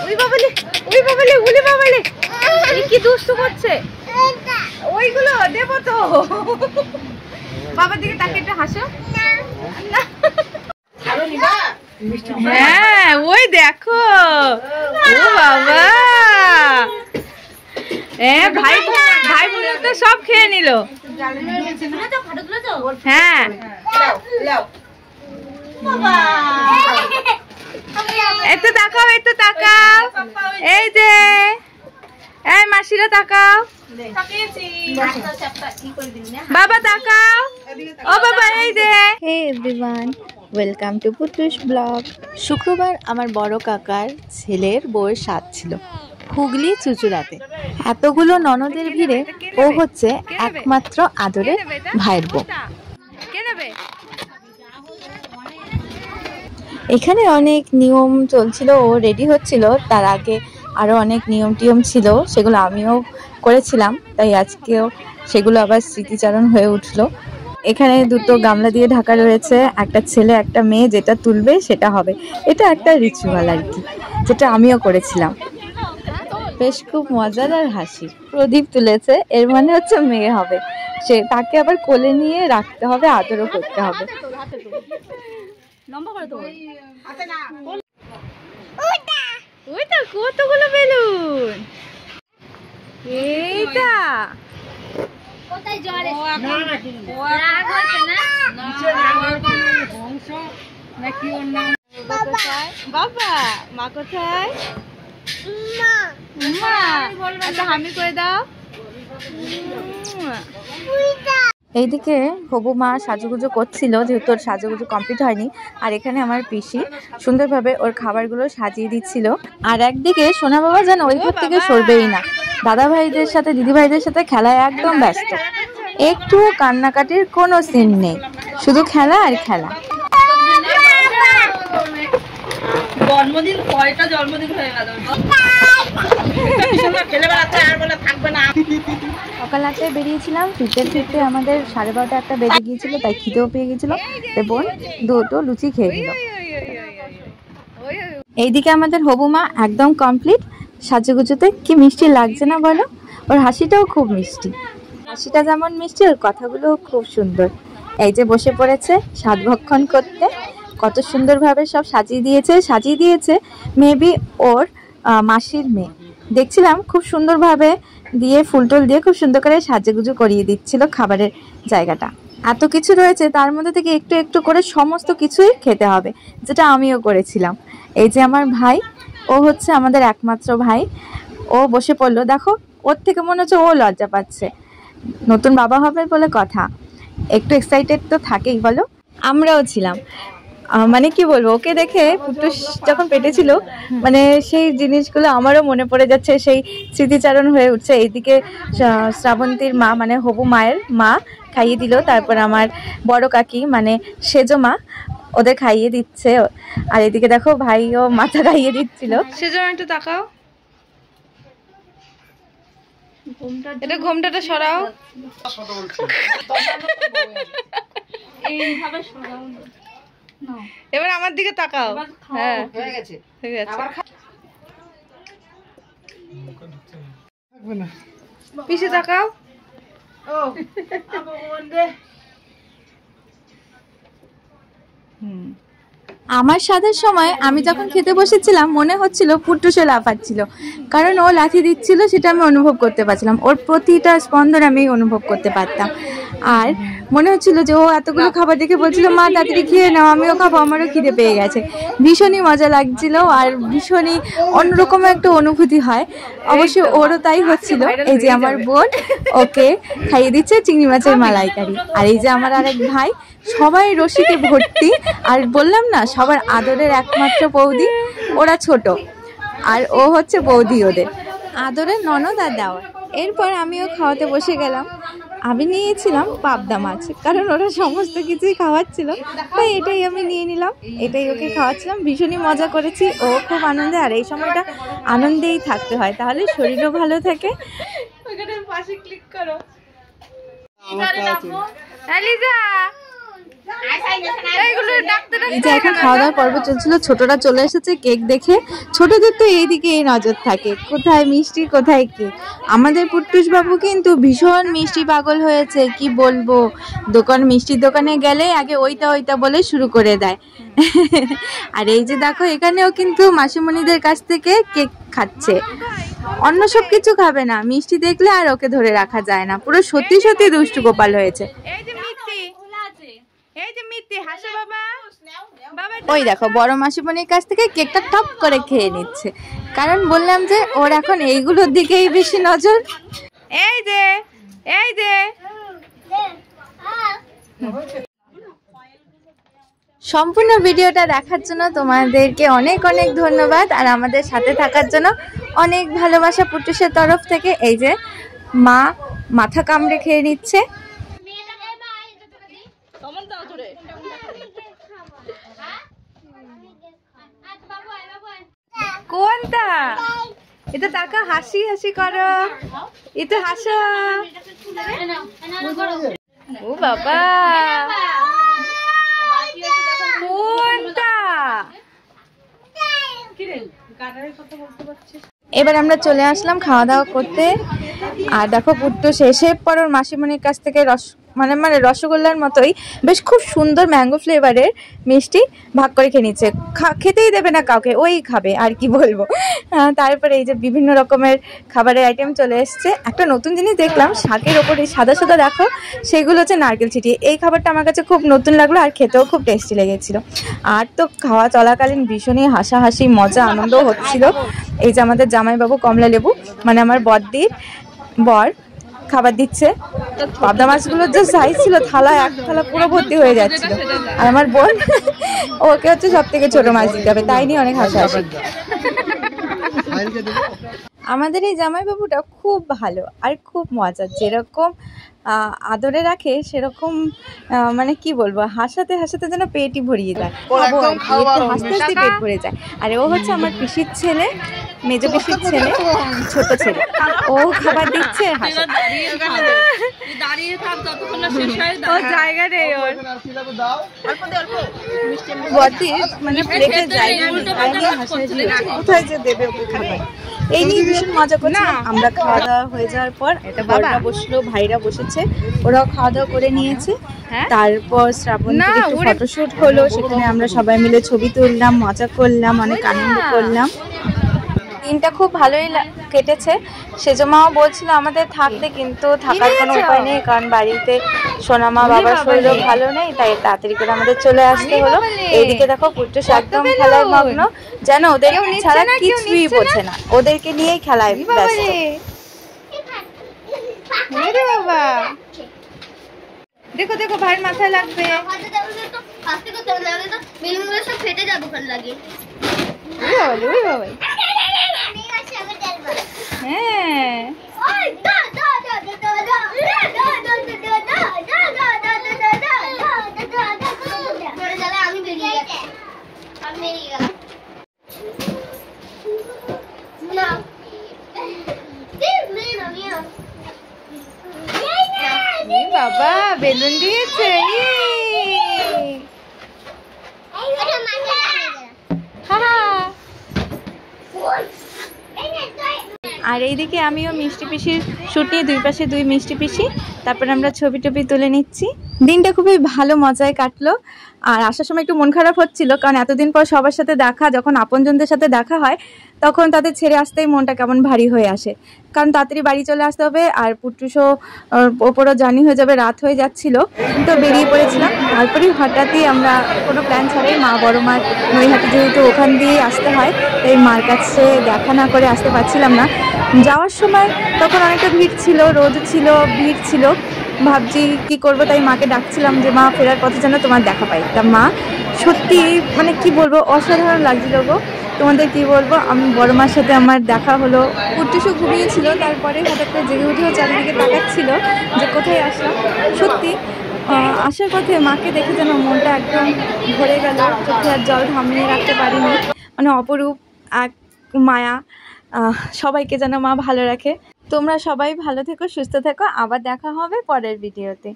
ওই বাবালে ওই বাবালে উলি বাবালে কি দুষ্টু করছে ওইগুলো দেবো তো বাবার দিকে তাকে একটু হাসো হ্যাঁ ওই দেখো ও বাবা হ্যাঁ ভাই ভাই বোনের তো সব খেয়ে নিল হ্যাঁ একটু তাকাও একটু তাকাও এই যে এই মাসিরা তাকাও বাবা তাকাও ও বাবা এই যে hey everyone welcome to Putu's blog. শুক্রবার আমার বড় কাকার ছেলের বউয়ের সাধ ছিল হুগলি চুচুড়াতে। এতগুলো ননদের ভিড়ে ও হচ্ছে একমাত্র আদরের ভাইয়ের বউ। এখানে অনেক নিয়ম চলছিল, ও রেডি হচ্ছিল, তার আগে আরও অনেক নিয়ম টিয়ম ছিল, সেগুলো আমিও করেছিলাম, তাই আজকেও সেগুলো আবার স্মৃতিচারণ হয়ে উঠলো। এখানে দুটো গামলা দিয়ে ঢাকা রয়েছে, একটা ছেলে একটা মেয়ে, যেটা তুলবে সেটা হবে। এটা একটা রিচুয়াল আর কি, যেটা আমিও করেছিলাম। বেশ খুব মজাদার হাসি। প্রদীপ তুলেছে, এর মানে হচ্ছে মেয়ে হবে, সে তাকে আবার কোলে নিয়ে রাখতে হবে, আদরও করতে হবে। ওইটা কতগুলো বেলুন, এইটা বাবা মা কোথায়? আচ্ছা হামি করে দাও। এইদিকে হবু মা সাজুগুজু করছিল, যেহেতু ওর সাজুগুজু কমপ্লিট হয়নি। আর এখানে আমার পিসি সুন্দরভাবে ওর খাবারগুলো সাজিয়ে দিচ্ছিল। আর একদিকে সোনা বাবা যেন ওই ঘর থেকে সরবেই না, দাদা ভাইদের সাথে দিদি ভাইদের সাথে খেলায় একদম ব্যস্ত। একটু কান্নাকাটির কোনো সিন নেই, শুধু খেলা আর খেলা। জন্মদিন কয়টা জন্মদিন হয়ে গেল, সকাল 8টায় বেরিয়েছিলাম, ফিরতে ফিরতে আমাদের 12:30 একটা বেজে গিয়েছিল, তাই খিদেও পেয়ে গেছিল। বোন দুটো লুচি খেয়ে নিল। এইদিকে আমাদের হবু মা একদম কমপ্লিট সাজুগুজুতে। কি মিষ্টি লাগছে না বলো? ওর হাসিটাও খুব মিষ্টি, হাসিটা যেমন মিষ্টি ওর কথাগুলোও খুব সুন্দর। এই যে বসে পড়েছে স্বাদ ভক্ষণ করতে, কত সুন্দরভাবে সব সাজিয়ে দিয়েছে মেবি ওর মাসির মেয়ে। দেখছিলাম খুব সুন্দরভাবে দিয়ে ফুল টুল দিয়ে খুব সুন্দর করে সাজুগুজু করিয়ে দিচ্ছিল খাবারের জায়গাটা। এত কিছু রয়েছে, তার মধ্যে থেকে একটু একটু করে সমস্ত কিছুই খেতে হবে, যেটা আমিও করেছিলাম। এই যে আমার ভাই, ও হচ্ছে আমাদের একমাত্র ভাই, ও বসে পড়লো। দেখো ওর থেকে মনে হচ্ছে ও লজ্জা পাচ্ছে, নতুন বাবা হবে বলে কথা, একটু এক্সাইটেড তো থাকেই বলো। আমরাও ছিলাম, মানে কি বলবো, ওকে দেখে পুটুস যখন পেটে ছিল, মানে সেই জিনিসগুলো আমারও মনে পড়ে যাচ্ছে, সেই স্মৃতিচারণ হয়ে উঠছে। এইদিকে শ্রাবন্তীর মা মানে হবু মায়ের মা খাইয়ে দিল, তারপর আমার বড় কাকি মানে সেজো মা ওদের খাইয়ে দিচ্ছে। আর এদিকে দেখো ভাইও মাথা খাইয়ে দিচ্ছিল। সেজো মা একটু তাকাও, এটা ঘোমটাটা সরাও, এইভাবে সরাও। এবার আমার দিকে তাকাও। হ্যাঁ হয়ে গেছে, হয়ে গেছে। পিছে তাকাও। ও আমার সাধের সময় আমি যখন খেতে বসেছিলাম, মনে হচ্ছিল পুটুসে লাফাচ্ছিল, কারণ ও লাথি দিচ্ছিল, সেটা আমি অনুভব করতে পারছিলাম, ওর প্রতিটা স্পন্দন আমি অনুভব করতে পারতাম। আর মনে হচ্ছিল যে ও এতগুলো খাবার দেখে বলছিল মা তাড়াতাড়ি খেয়ে নাও, আমিও খাবো, আমারও খিদে পেয়ে গেছে। ভীষণই মজা লাগছিল আর ভীষণই অন্যরকম একটা অনুভূতি হয়, অবশ্যই ওরও তাই হচ্ছিল। এই যে আমার বোন ওকে খাইয়ে দিচ্ছে চিংড়ি মাছের মালাইকারি, আর এই যে আমার আরেক ভাই, সবাই রসিকে ভর্তি। আর বললাম না সবার আদরের একমাত্র বৌদি, ওরা ছোট আর ও হচ্ছে বৌদি, ওদের আদরের ননদ আর দেওয়ার। এরপর আমিও খাওয়াতে বসে গেলাম। আমি নিয়েছিলাম পাবদা মাছ, কারণ ওরা সমস্ত কিছুই খাওয়াচ্ছিল, তাই এটাই আমি নিয়ে নিলাম, এটাই ওকে খাওয়াচ্ছিলাম। ভীষণই মজা করেছি, ও খুব আনন্দে। আর এই সময়টা আনন্দেই থাকতে হয়, তাহলে শরীরও ভালো থাকে। ওখানে পাশে ক্লিক করো। এই যে এখন খাওয়া দাওয়ার পর্ব চলছিল, ছোটরা চলে এসেছে কেক দেখে। ছোটদের তো এইদিকে এই নজর থাকে, কোথায় মিষ্টি কোথায় কেক। আমাদের পুট্টুস বাবু কিন্তু ভীষণ মিষ্টি পাগল হয়েছে, কি বলবো। মিষ্টির দোকানে গেলে আগে ওইটা ওইটা বলে শুরু করে দেয়। আর এই যে দেখো এখানেও কিন্তু মাসিমণিদের কাছ থেকে কেক খাচ্ছে, অন্য সব কিছু খাবে না, মিষ্টি দেখলে আর ওকে ধরে রাখা যায় না। পুরো সত্যি সত্যি দুষ্টু গোপাল হয়েছে। ওই দেখো বড় মাসিমণির কাছ থেকে কেকটা টপ করে খেয়ে নিচ্ছে, কারণ বললাম যে ওর এখন এইগুলোর দিকেই বেশি নজর। এই যে সম্পূর্ণ ভিডিওটা দেখার জন্য তোমাদেরকে অনেক অনেক ধন্যবাদ, আর আমাদের সাথে থাকার জন্য অনেক ভালোবাসা পুটুসের তরফ থেকে। এই যে মা মাথা কামড়ে খেয়ে নিচ্ছে। কোনটা? এটা টাকা হাসি হাসি করো, এটা হাসো। ও বাবা, কোনটা? এবার আমরা চলে আসলাম খাওয়া দাওয়া করতে। আর দেখো পুট্টুস এসে পর ওর মাসিমণির কাছ থেকে মানে রসগোল্লার মতোই বেশ খুব সুন্দর ম্যাঙ্গো ফ্লেভারের মিষ্টি ভাগ করে খেয়ে নিচ্ছে। খেতেই দেবে না কাউকে, ওই খাবে, আর কি বলবো। তারপরে এই যে বিভিন্ন রকমের খাবারের আইটেম চলে এসছে। একটা নতুন জিনিস দেখলাম, শাকের ওপরে সাদা সাদা দেখো, সেগুলো হচ্ছে নারকেল ছিটিয়ে। এই খাবারটা আমার কাছে খুব নতুন লাগলো, আর খেতেও খুব টেস্টি লেগেছিল। আর তো খাওয়া চলাকালীন ভীষণই হাসাহাসি মজা আনন্দও হচ্ছিল। এই যে আমাদের জামাইবাবু কমলা লেবু, মানে আমার বর খাবার দিচ্ছে। পাবদা মাছগুলোর যে সাইজ ছিল, এক থালা পুরো ভর্তি হয়ে যাচ্ছিল। আর আমার বোন ওকে হচ্ছে সব থেকে ছোট মাছ দিতে হবে, তাই নিয়ে অনেক হাসাহাসি। আমাদের এই জামাইবাবুটা খুব ভালো আর খুব মজার, যেরকম আদরে রাখে সেরকম মানে কি বলবো, হাসাতে হাসাতে যেন পেটই ভরিয়ে যায়, হাসতে হাসতে পেট ভরে যায়। আর ও হচ্ছে আমার পিসির ছেলে, মেজো পিসির ছেলে, ছোট ছেলে। ও খাবার দিচ্ছে, মানে প্লেটে জায়গা কোথায় যে দেবে ওকে খাবার, এই নিয়ে ভীষণ মজা করছিলাম। আমরা খাওয়া দাওয়া হয়ে যাওয়ার পর একটা বড়রা বসলো, ভাইরা বসেছে, ওরাও খাওয়া দাওয়া করে নিয়েছে। তারপর শ্রাবণীর একটু ফটোশুট হলো, সেখানে আমরা সবাই মিলে ছবি তুললাম, মজা করলাম, অনেক আনন্দ করলাম। দিনটা খুব ভালোই কেটেছে। সেজমাও বলছিল আমাদের থাকতে, কিন্তু থাকার কোনো উপায় নেই, কারণ বাড়িতে সোনামা বাবার শরীরও ভালো নেই, তাই তাড়াতাড়ি করে আমাদের চলে আসতে হলো। এইদিকে দেখো পুট্টুস একদম খেলায় মগ্ন, যেন ওদের ছাড়া কিছুই বোঝে না, ওদেরকে নিয়েই খেলায় ব্যস্ত। বাবা দেখো দেখো, ভাইয়ের মাথায় লাগবে। বাবা বেলুন দিয়েছে। আর এইদিকে আমিও মিষ্টি পিসির শুট নিয়ে দুই পাশে দুই মিষ্টি পিসি, তারপর আমরা ছবি টবি তুলে নিচ্ছি। দিনটা খুবই ভালো মজায় কাটলো। আর আসার সময় একটু মন খারাপ হচ্ছিল, কারণ এতদিন পর সবার সাথে দেখা, যখন আপনজনদের সাথে দেখা হয় তখন তাদের ছেড়ে আসতেই মনটা কেমন ভারী হয়ে আসে, কারণ তাড়াতাড়ি বাড়ি চলে আসতে হবে। আর পুট্টুসও ওপরও জার্নি হয়ে যাবে, রাত হয়ে যাচ্ছিল, তো বেরিয়ে পড়েছিলাম। তারপরেই হঠাৎই আমরা কোনো প্ল্যান ছাড়াই, বড় মার নৈহাটি যেহেতু ওখান দিয়েই আসতে হয়, তাই মার কাছে দেখা না করে আসতে পারছিলাম না। যাওয়ার সময় তখন অনেকটা ভিড় ছিল, রোদ ছিল, ভিড় ছিল, ভাবছি কি করব, তাই মাকে ডাকছিলাম যে মা ফেরার পথে যেন তোমার দেখা পাই। তা মা সত্যি মানে কি বলবো, অসাধারণ লাগছিল গো। তোমাদের কি বলবো, আমি বড় মার সাথে আমার দেখা হলো। পুট্টুসও ঘুমিয়েছিল, তারপরে হঠাৎ করে জেগে উঠেও চারিদিকে তাকাচ্ছিল যে কোথায় আসলাম। সত্যি আসার পথে মাকে দেখে যেন মনটা একদম ভরে গেল, চোখে আর জল থামিয়ে রাখতে পারিনি। মানে অপরূপ এক মায়া, সবাইকে যেন মা ভালো রাখে। তোমরা সবাই ভালো থেকো, সুস্থ থেকো, আবার দেখা হবে পরের ভিডিওতে।